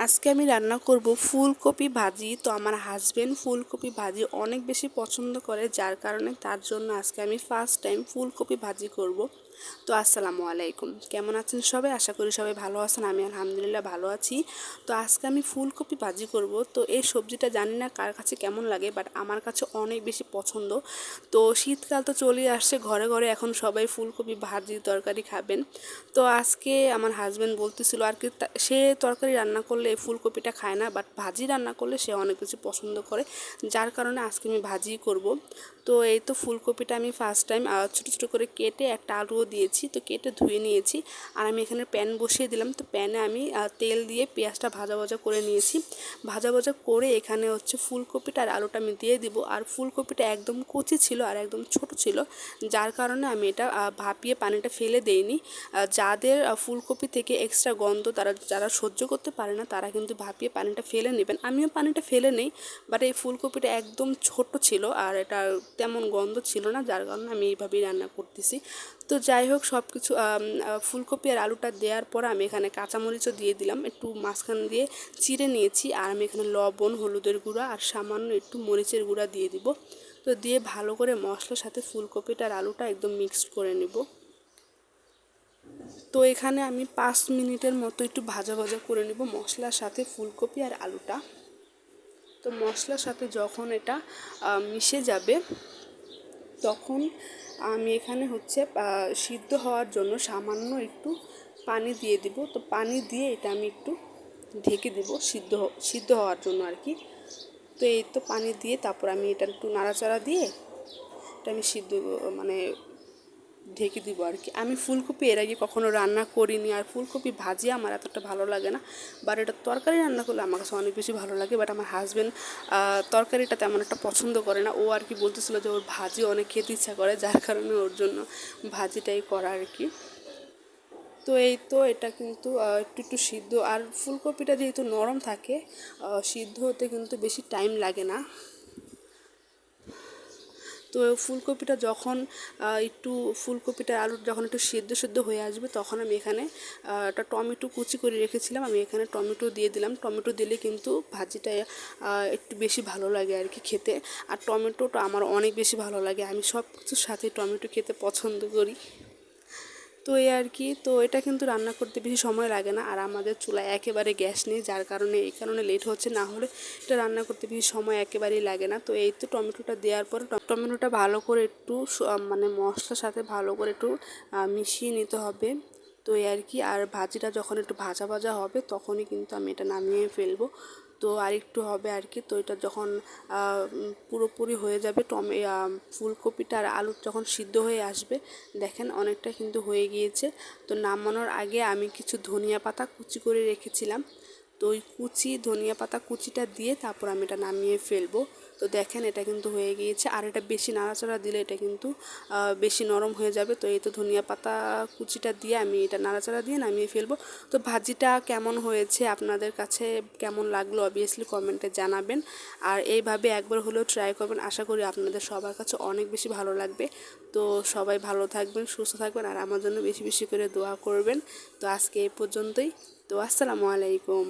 আজকে আমি রান্না করব ফুলকপি ভাজি। তো আমার হাজবেন্ড ফুলকপি ভাজি অনেক বেশি পছন্দ করে, যার কারণে তার জন্য আজকে আমি ফার্স্ট টাইম ফুলকপি ভাজি করব। তো আসসালামু আলাইকুম, কেমন আছেন সবাই? আশা করি সবাই ভালো আছেন। আমি আলহামদুলিল্লাহ ভালো আছি। তো আজকে আমি ফুলকপি ভাজি করব। তো এই সবজিটা জানি না কার কাছে কেমন লাগে, বাট আমার কাছে অনেক বেশি পছন্দ। তো শীতকাল তো চলেই আসছে, ঘরে ঘরে এখন সবাই ফুলকপি ভাজি তরকারি খাবেন। তো আজকে আমার হাজবেন্ড বলতেছিল আর কি, সে তরকারি রান্না করলে এই ফুলকপিটা খায় না, বাট ভাজি রান্না করলে সে অনেক কিছু পছন্দ করে, যার কারণে আজকে আমি ভাজিই করব। তো এই তো ফুলকপিটা আমি ফার্স্ট টাইম ছোটো ছোটো করে কেটে একটা আলুও দিয়েছি, তো কেটে ধুয়ে নিয়েছি। আর আমি এখানে প্যান বসিয়ে দিলাম। তো প্যানে আমি তেল দিয়ে পেঁয়াজটা ভাজা ভাজা করে নিয়েছি। ভাজা ভাজা করে এখানে হচ্ছে ফুলকপিটা আর আলুটা আমি দিয়ে দিব। আর ফুলকপিটা একদম কচি ছিল আর একদম ছোট ছিল, যার কারণে আমি এটা ভাপিয়ে পানিটা ফেলে দেইনি। যাদের ফুলকপি থেকে এক্সট্রা গন্ধ যারা সহ্য করতে পারে না, তারা কিন্তু ভাপিয়ে পানিটা ফেলে নেবেন। আমিও পানিটা ফেলে নেই, বাট এই ফুলকপিটা একদম ছোট ছিল আর এটা তেমন গন্ধ ছিল না, যার কারণে আমি এইভাবেই রান্না করতেছি। তো যাই হোক, সব কিছু ফুলকপি আর আলুটা দেওয়ার পর আমি এখানে কাঁচামরিচও দিয়ে দিলাম, একটু মাঝখান দিয়ে চিড়ে নিয়েছি। আর আমি এখানে লবণ, হলুদের গুঁড়া আর সামান্য একটু মরিচের গুঁড়া দিয়ে দিব। তো দিয়ে ভালো করে মশলার সাথে ফুলকপিটা আর আলুটা একদম মিক্সড করে নেব। তো এখানে আমি 5 মিনিটের মতো একটু ভাজা ভাজা করে নেব মশলার সাথে ফুলকপি আর আলুটা। তো মশলার সাথে যখন এটা মিশে যাবে, তখন আমি এখানে হচ্ছে সিদ্ধ হওয়ার জন্য সামান্য একটু পানি দিয়ে দিব। তো পানি দিয়ে এটা আমি একটু ঢেকে দেব সিদ্ধ হওয়ার জন্য আর কি। তো এই তো পানি দিয়ে তারপর আমি এটা একটু নাড়াচাড়া দিয়ে এটা আমি সিদ্ধ মানে ঢেকে দিব আর কি। আমি ফুলকপি এর আগে কখনো রান্না করিনি, আর ফুলকপি ভাজি আমার এতটা ভালো লাগে না, বাট এটা তরকারি রান্না করলে আমার কাছে অনেক বেশি ভালো লাগে। বাট আমার হাজবেন্ড তরকারিটা তেমন একটা পছন্দ করে না। ও আর কি বলতেছিল যে ওর ভাজি অনেক খেতে ইচ্ছা করে, যার কারণে ওর জন্য ভাজিটাই করা আর কি। তো এই তো এটা কিন্তু একটু একটু সিদ্ধ, আর ফুলকপিটা যেহেতু নরম থাকে, সিদ্ধ হতে কিন্তু বেশি টাইম লাগে না। তো ফুলকপিটা যখন একটু ফুলকপিটা আলু যখন একটু সিদ্ধ সিদ্ধ হয়ে আসবে, তখন আমি এখানে একটা টমেটো কুচি করে রেখেছিলাম, আমি এখানে টমেটো দিয়ে দিলাম। টমেটো দিলে কিন্তু ভাজিটা একটু বেশি ভালো লাগে আর কি খেতে। আর টমেটোটা আমার অনেক বেশি ভালো লাগে, আমি সব কিছুর সাথে টমেটো খেতে পছন্দ করি। তো এই আর কি। তো এটা কিন্তু রান্না করতে বেশি সময় লাগে না, আর আমাদের চুলায় একেবারে গ্যাস নেই, যার কারণে এই কারণে লেট হচ্ছে। না হলে এটা রান্না করতে বেশি সময় একেবারেই লাগে না। তো এই তো টমেটোটা দেওয়ার পর টমেটোটা ভালো করে একটু মানে মশলার সাথে ভালো করে একটু মিশিয়ে নিতে হবে। তো এই আর কি। আর ভাজিটা যখন একটু ভাজা ভাজা হবে, তখনই কিন্তু আমি এটা নামিয়ে ফেলবো। তো আরেকটু হবে আর কি। তো এটা যখন পুরোপুরি হয়ে যাবে, ফুলকপিটা আর আলু যখন সিদ্ধ হয়ে আসবে, দেখেন অনেকটা কিন্তু হয়ে গিয়েছে। তো নামানোর আগে আমি কিছু ধনিয়া পাতা কুচি করে রেখেছিলাম, তো ওই ধনিয়া পাতা কুচিটা দিয়ে তারপর আমি এটা নামিয়ে ফেলবো। তো দেখেন এটা কিন্তু হয়ে গিয়েছে। আর এটা বেশি নাড়াচাড়া দিলে এটা কিন্তু বেশি নরম হয়ে যাবে। তো এই তো ধনিয়া পাতা কুচিটা দিয়ে আমি এটা নাড়াচাড়া দিয়ে নামিয়ে ফেলবো। তো ভাজিটা কেমন হয়েছে, আপনাদের কাছে কেমন লাগলো অবভিয়াসলি কমেন্টে জানাবেন। আর এইভাবে একবার হলেও ট্রাই করবেন, আশা করি আপনাদের সবার কাছে অনেক বেশি ভালো লাগবে। তো সবাই ভালো থাকবেন, সুস্থ থাকবেন, আর আমার জন্য বেশি বেশি করে দোয়া করবেন। তো আজকে এই পর্যন্তই। তো আসসালামু আলাইকুম।